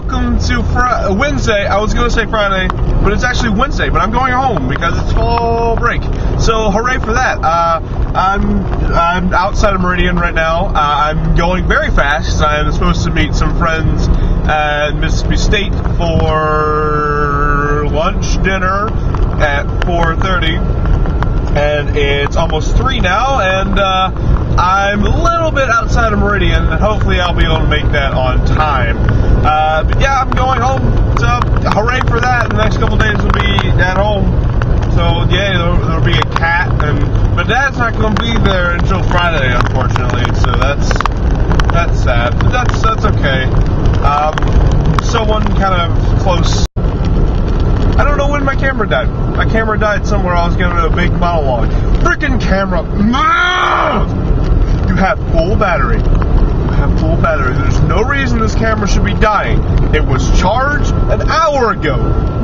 welcome to Wednesday. I was going to say Friday, but it's actually Wednesday, but I'm going home because it's fall break. So hooray for that. I'm outside of Meridian right now. I'm going very fast. I'm supposed to meet some friends at Mississippi State for lunch, dinner at 4:30. And it's almost 3 now, and I'm a little bit outside of Meridian, and hopefully I'll be able to make that on time. But yeah, I'm going home, so hooray for that. The next couple days will be at home. So yeah, there'll be a cat, but Dad's not going to be there until Friday, unfortunately. So that's sad, but that's okay. Someone kind of close. I don't know when my camera died. My camera died somewhere. I was giving it a big monologue. Freaking camera! You have full battery. There's no reason this camera should be dying. It was charged an hour ago.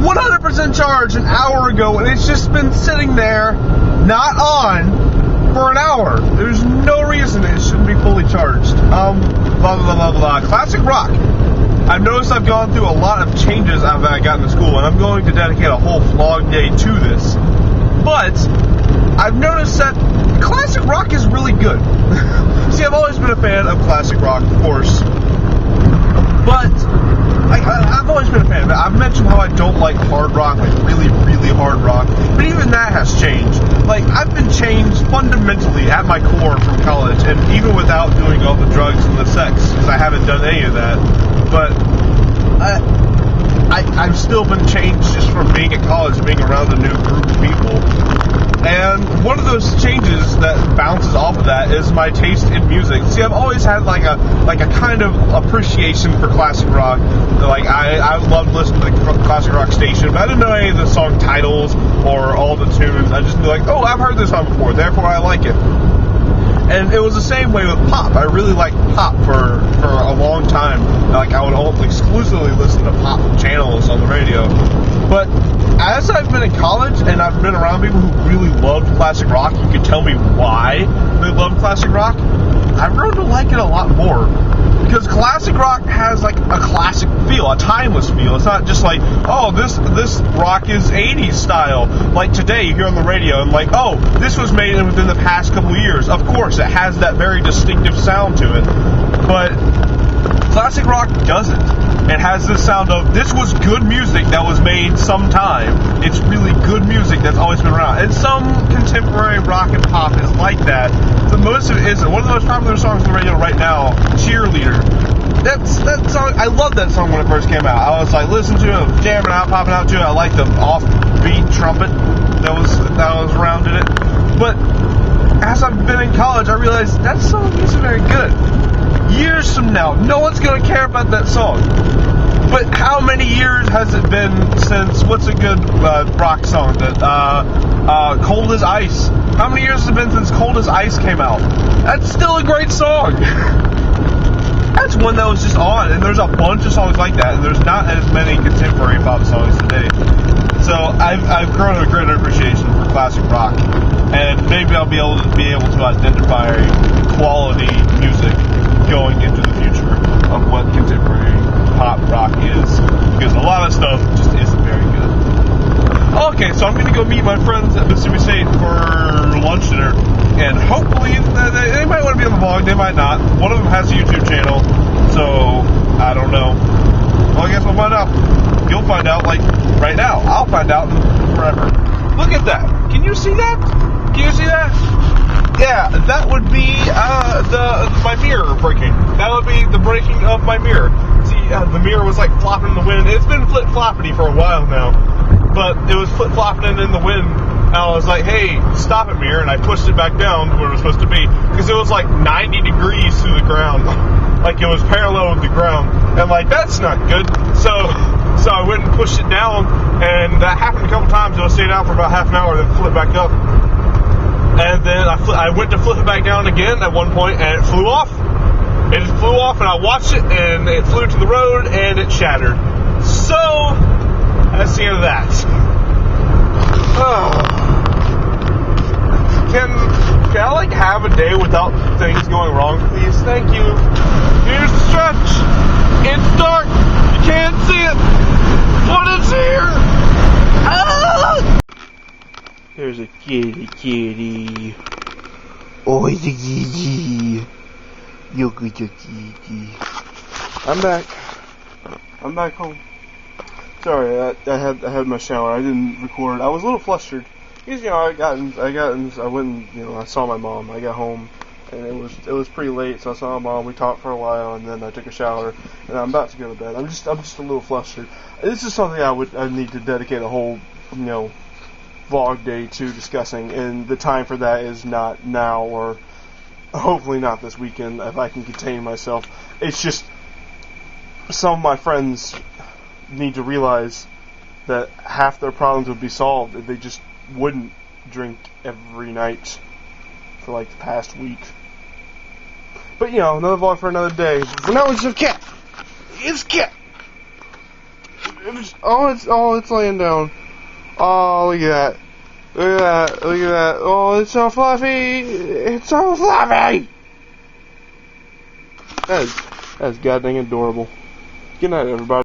100% charged an hour ago, and it's just been sitting there, not on, for an hour. There's no reason it shouldn't be fully charged. Blah, blah, blah, blah. Classic rock. I've noticed I've gone through a lot of changes after I got into school, and I'm going to dedicate a whole vlog day to this. But I've noticed that classic rock is really good. See, I've always been a fan of classic rock, of course. But I've always been a fan of it. I've mentioned how I don't like hard rock, like really, really hard rock. But even that has changed. Like, I've been changed fundamentally at my core from college, and even without doing all the drugs and the sex, because I haven't done any of that. But I've still been changed just from being at college and being around a new group of people. And one of those changes that bounces off of that is my taste in music. See, I've always had like a kind of appreciation for classic rock. Like I loved listening to the classic rock station, but I didn't know any of the song titles or all the tunes. I just knew like, oh, I've heard this song before, therefore I like it. And it was the same way with pop. I really liked pop for a long time. Like, I would exclusively listen to pop channels on the radio. But as I've been in college and I've been around people who really loved classic rock, you could tell me why they loved classic rock, I've grown to like it a lot more. Because classic rock has like a classic feel, a timeless feel. It's not just like, oh, this rock is 80s style. Like today, you hear on the radio and like, oh, this was made within the past couple of years. Of course, it has that very distinctive sound to it. But classic rock doesn't. It has this sound of, this was good music that was made sometime. It's really good music that's always been around. And some contemporary rock and pop is like that. But most of it isn't. One of the most popular songs on the radio right now, Cheerleader. That song, I loved that song when it first came out. I was like listening to it, jamming out, popping out to it. I liked the offbeat trumpet that was around in it. But as I've been in college, I realized that song isn't very good. Years from now, no one's going to care about that song. But how many years has it been since, what's a good rock song? Cold as Ice. How many years has it been since Cold as Ice came out? That's still a great song. That's one that was just on, and there's a bunch of songs like that, and there's not as many contemporary pop songs today. So I've grown a greater appreciation for classic rock, and maybe I'll be able to identify quality music going into the future of what contemporary pop rock is, because a lot of stuff just isn't very good. Okay, so I'm going to go meet my friends at Mississippi State for lunch dinner, and hopefully they might want to be on the vlog, they might not. One of them has a YouTube channel, so I don't know. Well, I guess we'll find out. You'll find out, like, right now. I'll find out forever. Look at that. Can you see that? Can you see that? Yeah, that would be my mirror breaking. That would be the breaking of my mirror. See, the mirror was like flopping in the wind. It's been flip-floppity for a while now, but it was flip-flopping in the wind. And I was like, hey, stop it, mirror, and I pushed it back down to where it was supposed to be, because it was like 90 degrees through the ground. Like it was parallel with the ground. And like, that's not good. So I went and pushed it down, and that happened a couple times. It was staying out for about half an hour, then flip back up. And then I went to flip it back down again at one point, and it flew off. It just flew off, and I watched it, and it flew to the road, and it shattered. So, that's the end of that. Can I like have a day without things going wrong, please? Thank you. Here's the stretch. It's dark. Can't see it, but it's here. Ah! There's a kitty. Oh, it's a kitty. Look at the kitty. I'm back home. Sorry, I had my shower. I didn't record. I was a little flustered because I went and I saw my mom. I got home and it was pretty late, so I saw my mom. We talked for a while, and then I took a shower, and I'm about to go to bed. I'm just a little flustered. This is something I need to dedicate a whole vlog day to discussing, and the time for that is not now, or hopefully not this weekend if I can contain myself. It's just some of my friends need to realize that half their problems would be solved if they just wouldn't drink every night for like the past week. But another vlog for another day. For now, it's a cat. It's a cat. It's laying down. Oh, look at that. Look at that. Look at that. Oh, it's so fluffy. It's so fluffy. That is goddamn adorable. Good night, everybody.